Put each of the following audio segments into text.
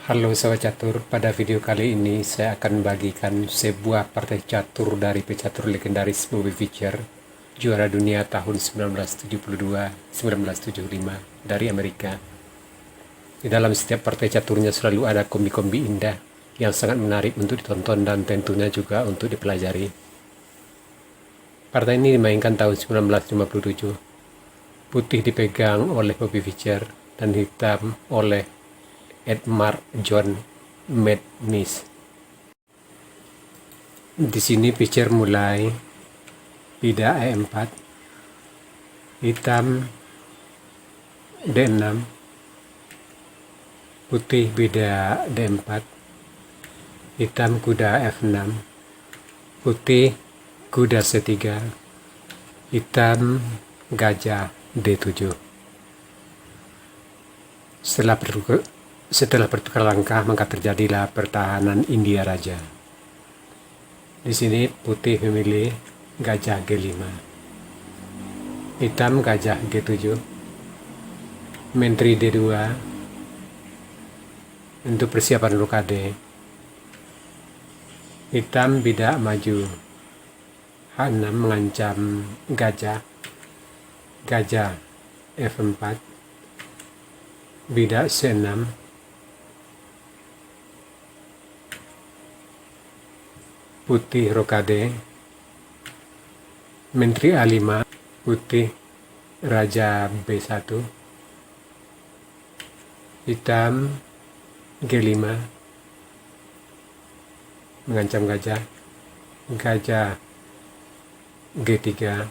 Halo Sobat Catur, pada video kali ini saya akan bagikan sebuah partai catur dari pecatur legendaris Bobby Fischer, juara dunia tahun 1972-1975 dari Amerika. Di dalam setiap partai caturnya selalu ada kombi-kombi indah yang sangat menarik untuk ditonton dan tentunya juga untuk dipelajari. Partai ini dimainkan tahun 1957. Putih dipegang oleh Bobby Fischer dan hitam oleh Edmar John Madness. Di sini Fischer mulai tidak E4, hitam D6, putih bida D4, hitam kuda F6, putih kuda C3, hitam gajah D7. Setelah bertukar langkah, maka terjadilah pertahanan India Raja. Di sini putih memilih gajah G5, hitam gajah G7, menteri D2 untuk persiapan rokade. Hitam bidak maju, H6 mengancam gajah, gajah F4, bidak C6, putih rokade, menteri A5, putih raja B1, hitam G5 mengancam gajah, gajah G3,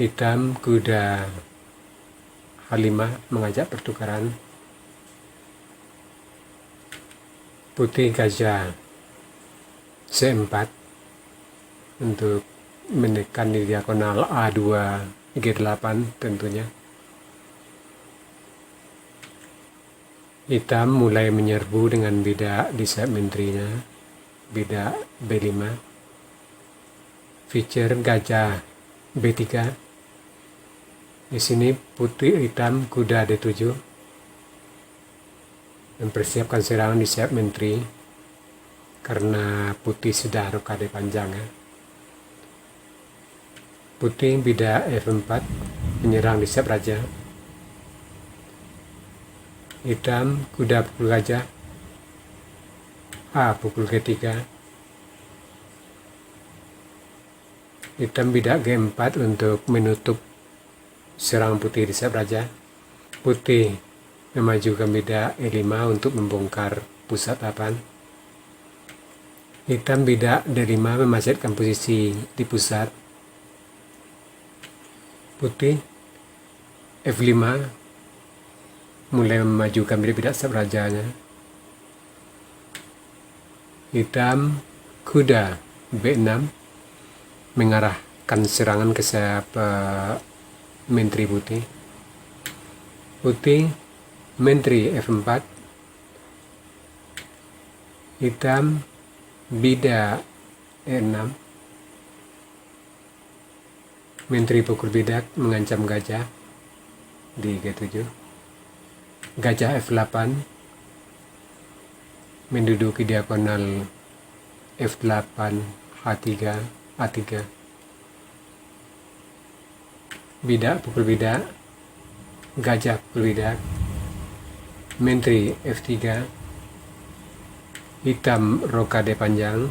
hitam kuda H5 mengajak pertukaran, putih gajah C4 untuk menekan di diagonal A2 G8 tentunya. Hitam mulai menyerbu dengan bidak di sayap menterinya, bidak B5, Fischer gajah B3. Di sini putih hitam kuda D7 mempersiapkan serangan di sayap menteri karena putih sudah rokade panjang ya. Putih bidak F4 menyerang di sayap raja, hitam kuda pukul gajah, A pukul G3, hitam bidak G4 untuk menutup serangan putih di sayap raja. Putih memajukan bidak E5 untuk membongkar pusat tapan. Hitam bidak D5 memasukkan posisi di pusat. Putih F5 mulai memajukan bidak sayap rajanya. Hitam kuda B6 mengarahkan serangan ke sayap menteri putih. Putih menteri F4, hitam bidak E6, menteri pukul bidak mengancam gajah di G7, gajah F8 menduduki diagonal F8 H3 A3, bidak pukul bidak, gajah pukul bidak, menteri F3, hitam rokade panjang.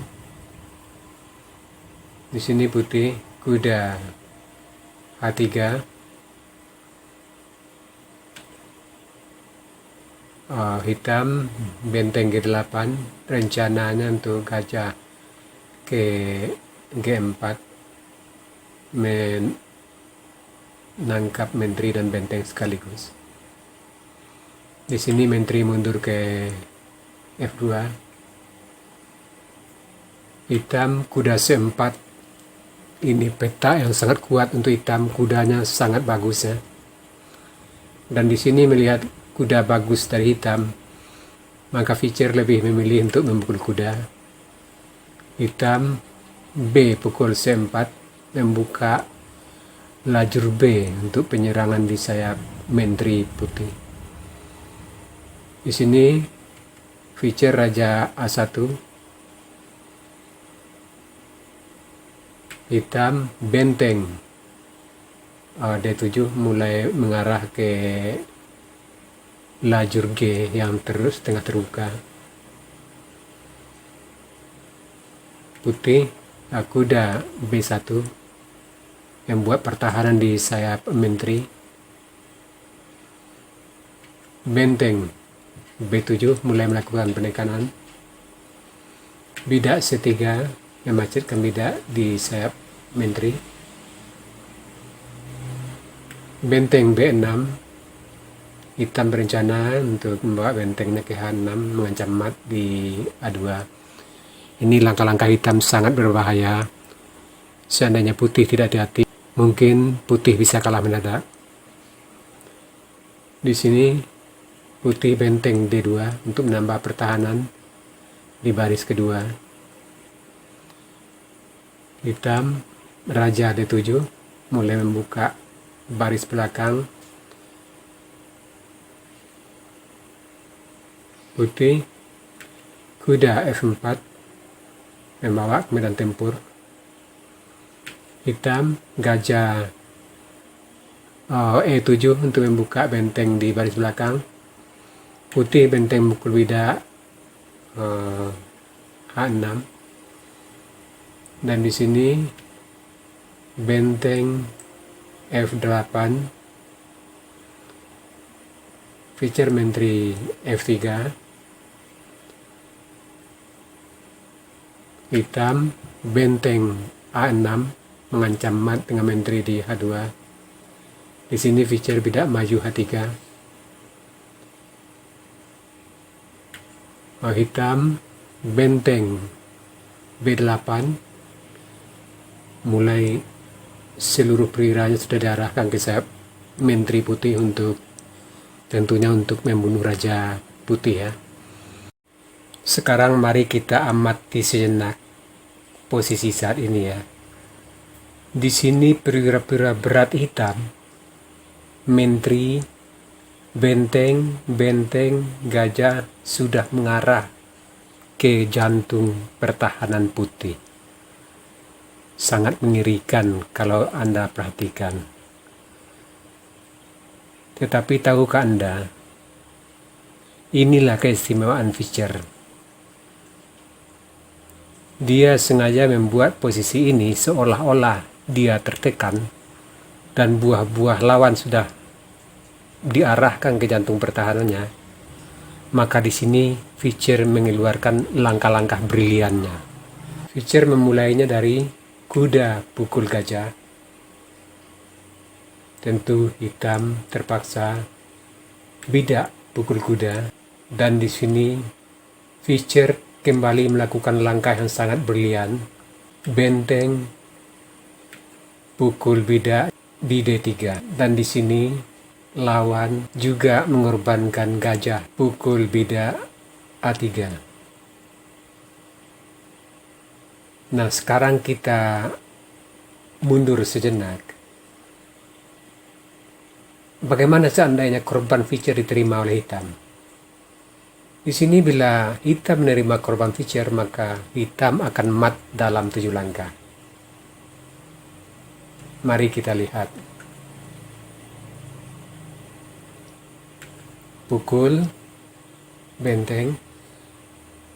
Di sini putih kuda H3, hitam benteng G8, rencananya untuk gajah ke G4 menangkap menteri dan benteng sekaligus. Di sini menteri mundur ke F2, hitam kuda C4. Ini peta yang sangat kuat untuk hitam, kudanya sangat bagus ya. Dan di sini melihat kuda bagus dari hitam, maka Fischer lebih memilih untuk memukul kuda. Hitam B pukul C4 membuka lajur B untuk penyerangan di sayap menteri putih. Di sini feature Raja A1, hitam, benteng D7 mulai mengarah ke lajur G yang terus tengah terbuka. Putih, kuda B1 yang buat pertahanan di sayap menteri. Benteng B7 mulai melakukan penekanan. Bidak C3 yang macetkan bidak di sayap menteri. Benteng B6, hitam berencana untuk membawa bentengnya ke H6 mengancam mat di A2. Ini langkah-langkah hitam sangat berbahaya. Seandainya putih tidak hati-hati, mungkin putih bisa kalah mendadak. Di sini putih benteng D2 untuk menambah pertahanan di baris kedua. Hitam Raja D7 mulai membuka baris belakang. Putih kuda F4 membawa ke medan tempur. Hitam gajah E7 untuk membuka benteng di baris belakang. Putih benteng mukul bidak H6. Dan di sini benteng F8, feature menteri F3. Hitam benteng A6 mengancam mat dengan menteri di H2. Di sini feature bidak maju H3. Hitam benteng B8 mulai seluruh periranya sudah diarahkan ke sayap menteri putih untuk tentunya untuk membunuh Raja Putih ya. Sekarang mari kita amati sejenak posisi saat ini ya. Di sini perwira-perwira berat hitam, menteri, benteng, gajah sudah mengarah ke jantung pertahanan putih. Sangat mengerikan kalau Anda perhatikan. Tetapi tahukah Anda, inilah keistimewaan feature. Dia sengaja membuat posisi ini seolah-olah dia tertekan dan buah-buah lawan sudah diarahkan ke jantung pertahanannya. Maka di sini feature mengeluarkan langkah-langkah briliannya. Feature memulainya dari kuda pukul gajah. Tentu hitam terpaksa bidak pukul kuda, dan di sini feature kembali melakukan langkah yang sangat brilian. Benteng pukul bidak di D3, dan di sini lawan juga mengorbankan gajah pukul bidak A3. Nah, sekarang kita mundur sejenak. Bagaimana seandainya korban feature diterima oleh hitam? Di sini bila hitam menerima korban feature, maka hitam akan mat dalam 7 langkah. Mari kita lihat. Pukul benteng,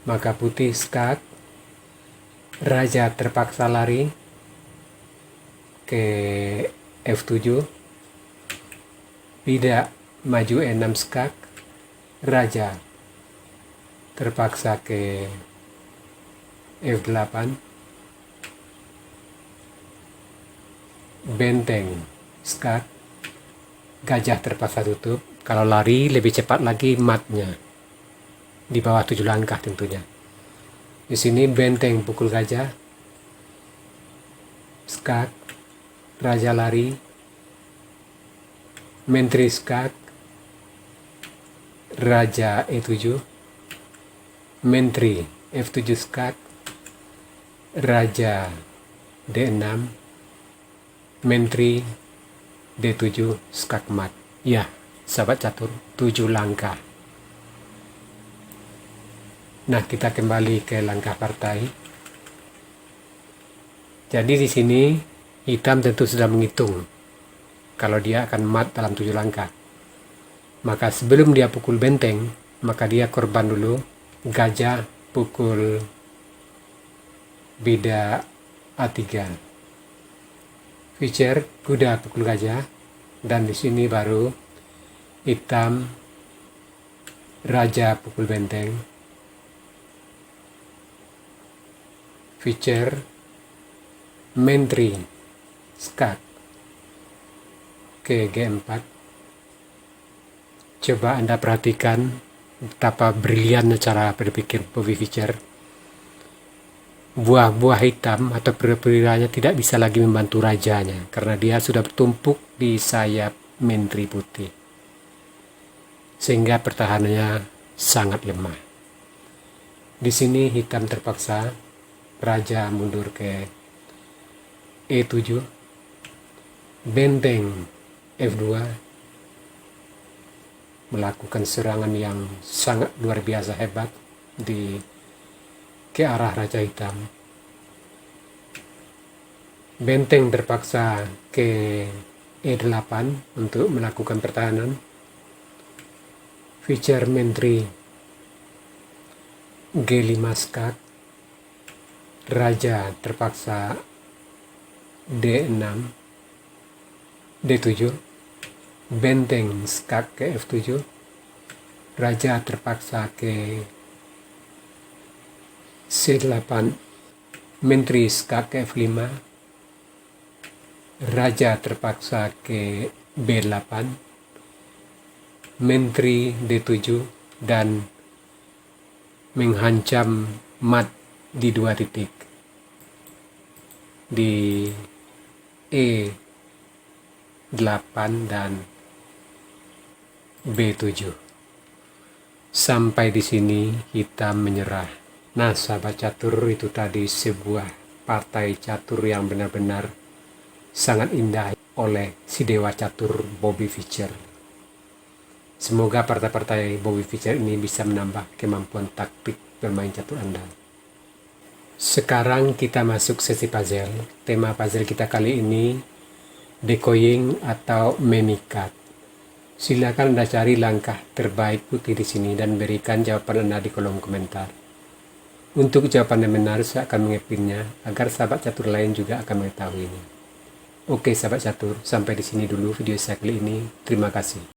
maka putih skak. Raja terpaksa lari ke F7. Bidak maju E6 skak. Raja terpaksa ke F8. Benteng skak. Gajah terpaksa tutup. Kalau lari lebih cepat lagi matnya di bawah 7 langkah tentunya. Di sini benteng pukul gajah, skak, raja lari, menteri skak, raja E7, menteri F7 skak, raja D6, menteri D7 skak mat. Ya, sahabat catur, 7 langkah. Nah, kita kembali ke langkah partai. Jadi di sini hitam tentu sudah menghitung kalau dia akan mat dalam 7 langkah. Maka sebelum dia pukul benteng, maka dia korban dulu. Gajah pukul bida A3. Feature kuda pukul gajah, dan di sini baru hitam raja pukul benteng. Feature menteri skak ke G4. Coba Anda perhatikan betapa briliannya cara berpikir Bobby Fischer. Buah-buah hitam atau peri-perinya tidak bisa lagi membantu rajanya karena dia sudah bertumpuk di sayap menteri putih, sehingga pertahanannya sangat lemah. Di sini hitam terpaksa raja mundur ke E7, benteng F2, melakukan serangan yang sangat luar biasa hebat ke arah raja hitam. Benteng terpaksa ke E8 untuk melakukan pertahanan. Feature menteri G5 skak, raja terpaksa D6, D7, benteng skak ke F7, raja terpaksa ke C8, menteri skak ke F5, raja terpaksa ke B8, menteri D7, dan menghancam mat di 2 titik di E8 dan B7. Sampai di sini hitam menyerah. Nah, sahabat catur, itu tadi sebuah partai catur yang benar-benar sangat indah oleh si dewa catur Bobby Fischer. Semoga partai-partai Bobby Fischer ini bisa menambah kemampuan taktik bermain catur Anda. Sekarang kita masuk sesi puzzle. Tema puzzle kita kali ini decoying atau memikat. Silakan Anda cari langkah terbaik putih di sini dan berikan jawaban Anda di kolom komentar. Untuk jawaban yang benar, saya akan mengepinnya agar sahabat catur lain juga akan mengetahuinya. Oke sahabat catur, sampai di sini dulu video saya kali ini. Terima kasih.